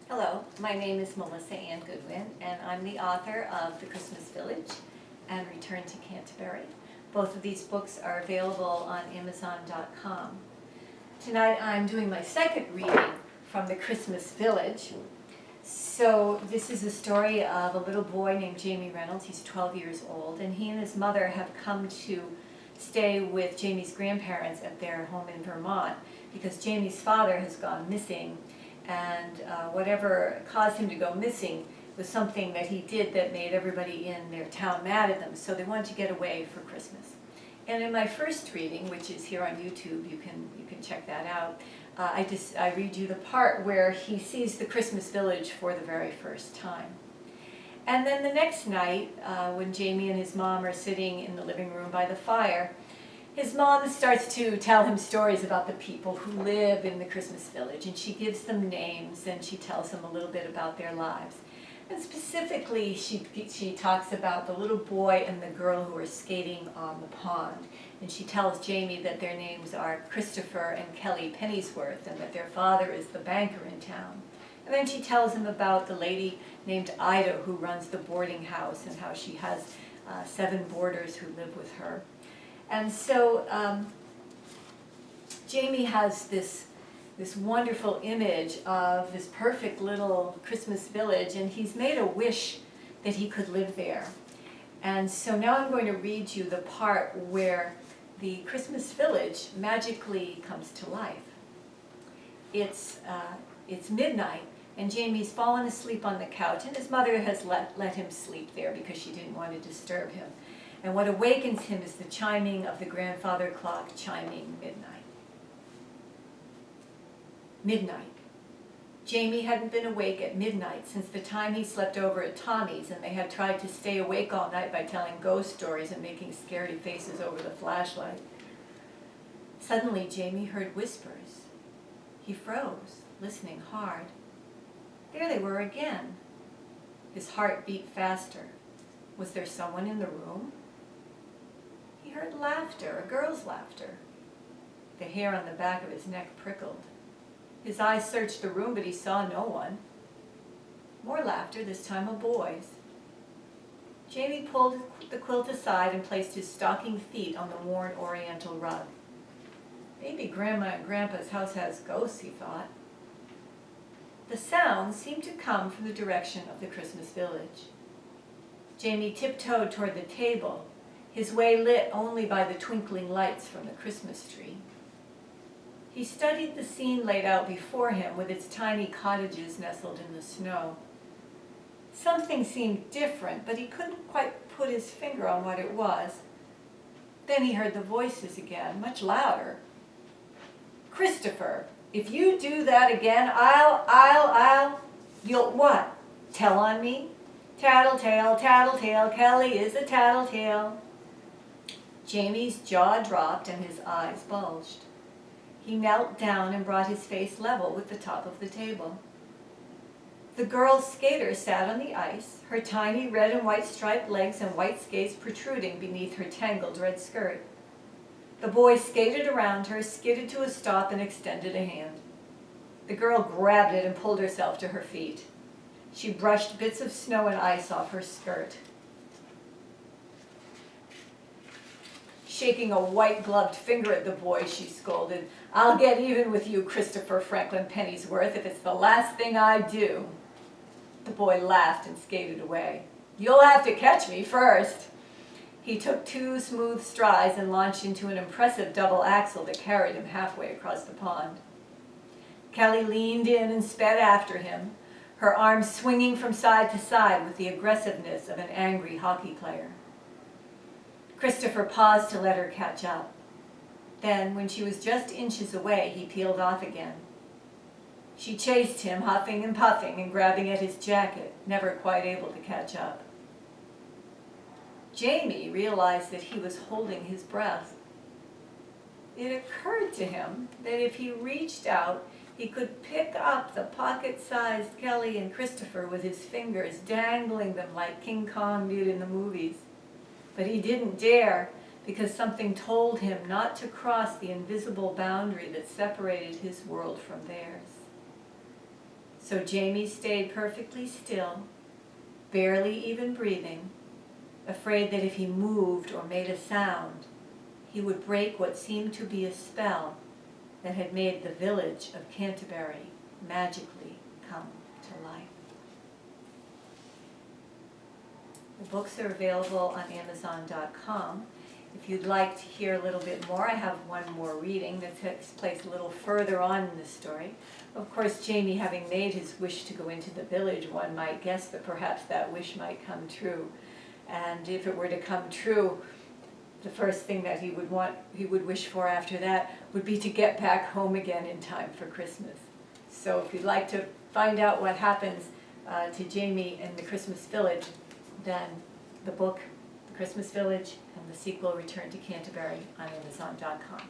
Hello, my name is Melissa Ann Goodwin, and I'm the author of The Christmas Village and Return to Canterbury. Both of these books are available on Amazon.com. Tonight I'm doing my second reading from The Christmas Village. So this is a story of a little boy named Jamie Reynolds. He's 12 years old, and he and his mother have come to stay with Jamie's grandparents at their home in Vermont because Jamie's father has gone missing, and whatever caused him to go missing was something that he did that made everybody in their town mad at them, so they wanted to get away for Christmas. And in my first reading, which is here on YouTube, you can check that out, I read you the part where he sees the Christmas village for the very first time. And then the next night, when Jamie and his mom are sitting in the living room by the fire, his mom starts to tell him stories about the people who live in the Christmas village, and she gives them names and she tells them a little bit about their lives. And specifically, she talks about the little boy and the girl who are skating on the pond. And she tells Jamie that their names are Christopher and Kelly Pennyworth, and that their father is the banker in town. And then she tells him about the lady named Ida who runs the boarding house and how she has 7 boarders who live with her. And so Jamie has this wonderful image of this perfect little Christmas village, and he's made a wish that he could live there. And so now I'm going to read you the part where the Christmas village magically comes to life. It's midnight, and Jamie's fallen asleep on the couch, and his mother has let him sleep there because she didn't want to disturb him. And what awakens him is the chiming of the grandfather clock chiming midnight. Midnight. Jamie hadn't been awake at midnight since the time he slept over at Tommy's, and they had tried to stay awake all night by telling ghost stories and making scary faces over the flashlight. Suddenly, Jamie heard whispers. He froze, listening hard. There they were again. His heart beat faster. Was there someone in the room? He heard laughter, a girl's laughter. The hair on the back of his neck prickled. His eyes searched the room, but he saw no one. More laughter, this time a boy's. Jamie pulled the quilt aside and placed his stocking feet on the worn oriental rug. Maybe Grandma and Grandpa's house has ghosts, he thought. The sound seemed to come from the direction of the Christmas village. Jamie tiptoed toward the table, his way lit only by the twinkling lights from the Christmas tree. He studied the scene laid out before him with its tiny cottages nestled in the snow. Something seemed different, but he couldn't quite put his finger on what it was. Then he heard the voices again, much louder. Christopher, if you do that again, you'll what? Tell on me? Tattletale, tattletale, Kelly is a tattletale. Jamie's jaw dropped and his eyes bulged. He knelt down and brought his face level with the top of the table. The girl skater sat on the ice, her tiny red and white striped legs and white skates protruding beneath her tangled red skirt. The boy skated around her, skidded to a stop, and extended a hand. The girl grabbed it and pulled herself to her feet. She brushed bits of snow and ice off her skirt. Shaking a white-gloved finger at the boy, she scolded, I'll get even with you, Christopher Franklin Pennyworth, if it's the last thing I do. The boy laughed and skated away. You'll have to catch me first. He took 2 smooth strides and launched into an impressive double axel that carried him halfway across the pond. Kelly leaned in and sped after him, her arms swinging from side to side with the aggressiveness of an angry hockey player. Christopher paused to let her catch up. Then, when she was just inches away, he peeled off again. She chased him, huffing and puffing and grabbing at his jacket, never quite able to catch up. Jamie realized that he was holding his breath. It occurred to him that if he reached out, he could pick up the pocket-sized Kelly and Christopher with his fingers, dangling them like King Kong did in the movies. But he didn't dare, because something told him not to cross the invisible boundary that separated his world from theirs. So Jamie stayed perfectly still, barely even breathing, afraid that if he moved or made a sound, he would break what seemed to be a spell that had made the village of Canterbury magically come to life. The books are available on Amazon.com. If you'd like to hear a little bit more, I have one more reading that takes place a little further on in the story. Of course, Jamie, having made his wish to go into the village, one might guess that perhaps that wish might come true. And if it were to come true, the first thing that he would wish for after that would be to get back home again in time for Christmas. So if you'd like to find out what happens to Jamie in the Christmas Village, then the book, The Christmas Village, and the sequel, Return to Canterbury, on Amazon.com.